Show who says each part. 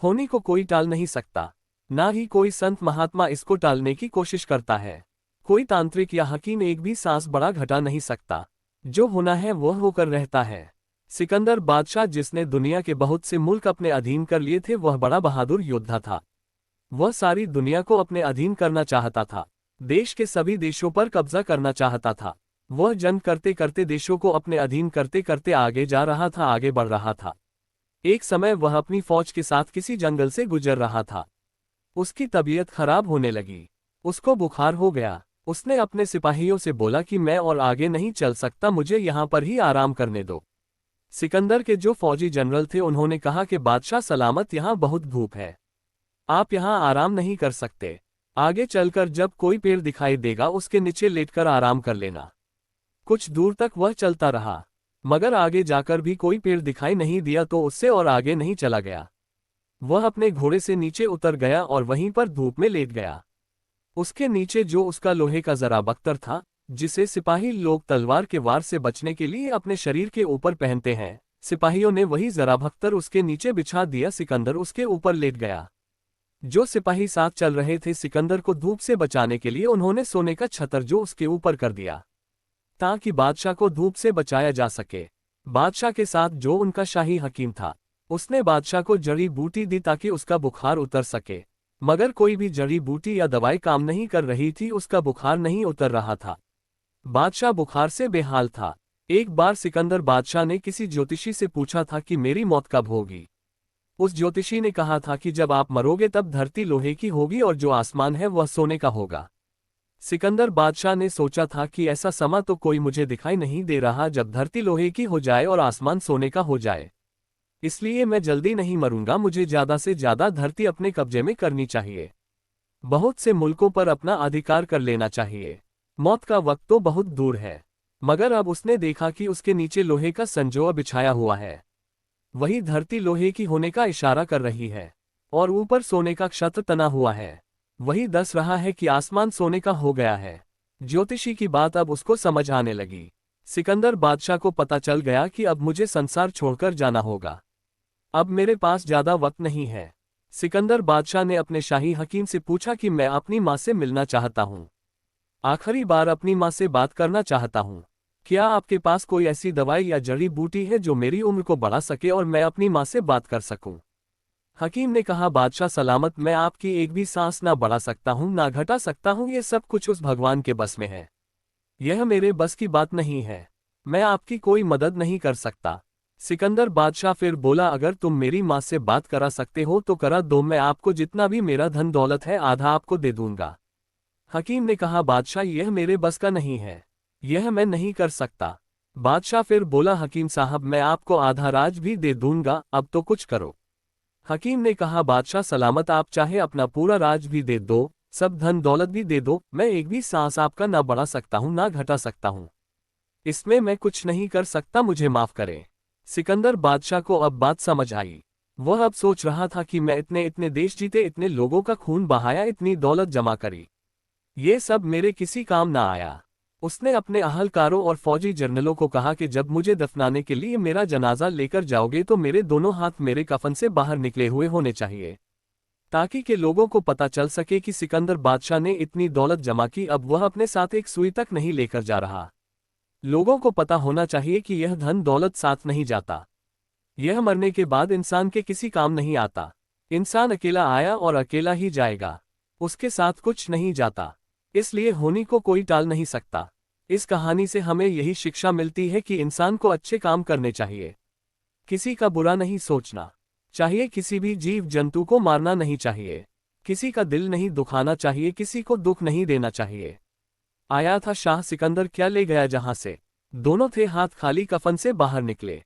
Speaker 1: होनी को कोई टाल नहीं सकता, ना ही कोई संत महात्मा इसको टालने की कोशिश करता है। कोई तांत्रिक या हकीम एक भी सांस बड़ा घटा नहीं सकता। जो होना है वह होकर रहता है। सिकंदर बादशाह, जिसने दुनिया के बहुत से मुल्क अपने अधीन कर लिए थे, वह बड़ा बहादुर योद्धा था। वह सारी दुनिया को अपने अधीन करना चाहता था। देश के सभी देशों पर कब्जा करना चाहता था। वह जंग करते करते देशों को अपने अधीन करते करते आगे जा रहा था, आगे बढ़ रहा था। एक समय वह अपनी फौज के साथ किसी जंगल से गुजर रहा था। उसकी तबीयत खराब होने लगी। उसको बुखार हो गया। उसने अपने सिपाहियों से बोला कि मैं और आगे नहीं चल सकता, मुझे यहाँ पर ही आराम करने दो। सिकंदर के जो फौजी जनरल थे उन्होंने कहा कि बादशाह सलामत, यहाँ बहुत धूप है, आप यहाँ आराम नहीं कर सकते। आगे चलकर जब कोई पेड़ दिखाई देगा उसके नीचे लेटकर आराम कर लेना। कुछ दूर तक वह चलता रहा, मगर आगे जाकर भी कोई पेड़ दिखाई नहीं दिया तो उससे और आगे नहीं चला गया। वह अपने घोड़े से नीचे उतर गया और वहीं पर धूप में लेट गया। उसके नीचे जो उसका लोहे का जरा बख्तर था, जिसे सिपाही लोग तलवार के वार से बचने के लिए अपने शरीर के ऊपर पहनते हैं, सिपाहियों ने वही जरा बख्तर उसके नीचे बिछा दिया। सिकंदर उसके ऊपर लेट गया। जो सिपाही साथ चल रहे थे, सिकंदर को धूप से बचाने के लिए उन्होंने सोने का छतर जो उसके ऊपर कर दिया, ताकि बादशाह को धूप से बचाया जा सके। बादशाह के साथ जो उनका शाही हकीम था, उसने बादशाह को जड़ी बूटी दी ताकि उसका बुखार उतर सके, मगर कोई भी जड़ी बूटी या दवाई काम नहीं कर रही थी, उसका बुखार नहीं उतर रहा था। बादशाह बुखार से बेहाल था। एक बार सिकंदर बादशाह ने किसी ज्योतिषी से पूछा था कि मेरी मौत कब होगी। उस ज्योतिषी ने कहा था कि जब आप मरोगे तब धरती लोहे की होगी और जो आसमान है वह सोने का होगा। सिकंदर बादशाह ने सोचा था कि ऐसा समा तो कोई मुझे दिखाई नहीं दे रहा जब धरती लोहे की हो जाए और आसमान सोने का हो जाए, इसलिए मैं जल्दी नहीं मरूंगा, मुझे ज्यादा से ज्यादा धरती अपने कब्जे में करनी चाहिए, बहुत से मुल्कों पर अपना अधिकार कर लेना चाहिए। मौत का वक्त तो बहुत दूर है। मगर अब उसने देखा कि उसके नीचे लोहे का संजोआ बिछाया हुआ है। वही धरती लोहे की होने का इशारा कर रही है और ऊपर सोने का छत्र तना हुआ है। वही दस रहा है कि आसमान सोने का हो गया है। ज्योतिषी की बात अब उसको समझ आने लगी। सिकंदर बादशाह को पता चल गया कि अब मुझे संसार छोड़कर जाना होगा, अब मेरे पास ज्यादा वक्त नहीं है। सिकंदर बादशाह ने अपने शाही हकीम से पूछा कि मैं अपनी माँ से मिलना चाहता हूँ, आखिरी बार अपनी माँ से बात करना चाहता हूँ। क्या आपके पास कोई ऐसी दवाई या जड़ी बूटी है जो मेरी उम्र को बढ़ा सके और मैं अपनी माँ से बात कर सकूं? हकीम ने कहा, बादशाह सलामत, मैं आपकी एक भी सांस ना बढ़ा सकता हूँ ना घटा सकता हूँ, ये सब कुछ उस भगवान के बस में है। यह मेरे बस की बात नहीं है, मैं आपकी कोई मदद नहीं कर सकता। सिकंदर बादशाह फिर बोला, अगर तुम मेरी माँ से बात करा सकते हो तो करा दो, मैं आपको जितना भी मेरा धन दौलत है आधा आपको दे दूंगा। हकीम ने कहा, बादशाह यह मेरे बस का नहीं है, यह मैं नहीं कर सकता। बादशाह फिर बोला, हकीम साहब मैं आपको आधा राज भी दे दूंगा, अब तो कुछ करो। हकीम ने कहा, बादशाह सलामत, आप चाहे अपना पूरा राज भी दे दो, सब धन दौलत भी दे दो, मैं एक भी सांस आपका ना बढ़ा सकता हूँ ना घटा सकता हूँ, इसमें मैं कुछ नहीं कर सकता, मुझे माफ करें। सिकंदर बादशाह को अब बात समझ आई। वह अब सोच रहा था कि मैं इतने इतने देश जीते, इतने लोगों का खून बहाया, इतनी दौलत जमा करी, ये सब मेरे किसी काम ना आया। उसने अपने अहलकारों और फौजी जनरलों को कहा कि जब मुझे दफनाने के लिए मेरा जनाजा लेकर जाओगे तो मेरे दोनों हाथ मेरे कफन से बाहर निकले हुए होने चाहिए, ताकि के लोगों को पता चल सके कि सिकंदर बादशाह ने इतनी दौलत जमा की, अब वह अपने साथ एक सुई तक नहीं लेकर जा रहा। लोगों को पता होना चाहिए कि यह धन दौलत साथ नहीं जाता, यह मरने के बाद इंसान के किसी काम नहीं आता। इंसान अकेला आया और अकेला ही जाएगा, उसके साथ कुछ नहीं जाता, इसलिए होनी को कोई टाल नहीं सकता। इस कहानी से हमें यही शिक्षा मिलती है कि इंसान को अच्छे काम करने चाहिए, किसी का बुरा नहीं सोचना चाहिए, किसी भी जीव जंतु को मारना नहीं चाहिए, किसी का दिल नहीं दुखाना चाहिए, किसी को दुख नहीं देना चाहिए। आया था शाह सिकंदर, क्या ले गया जहां से? दोनों थे हाथ खाली, कफन से बाहर निकले।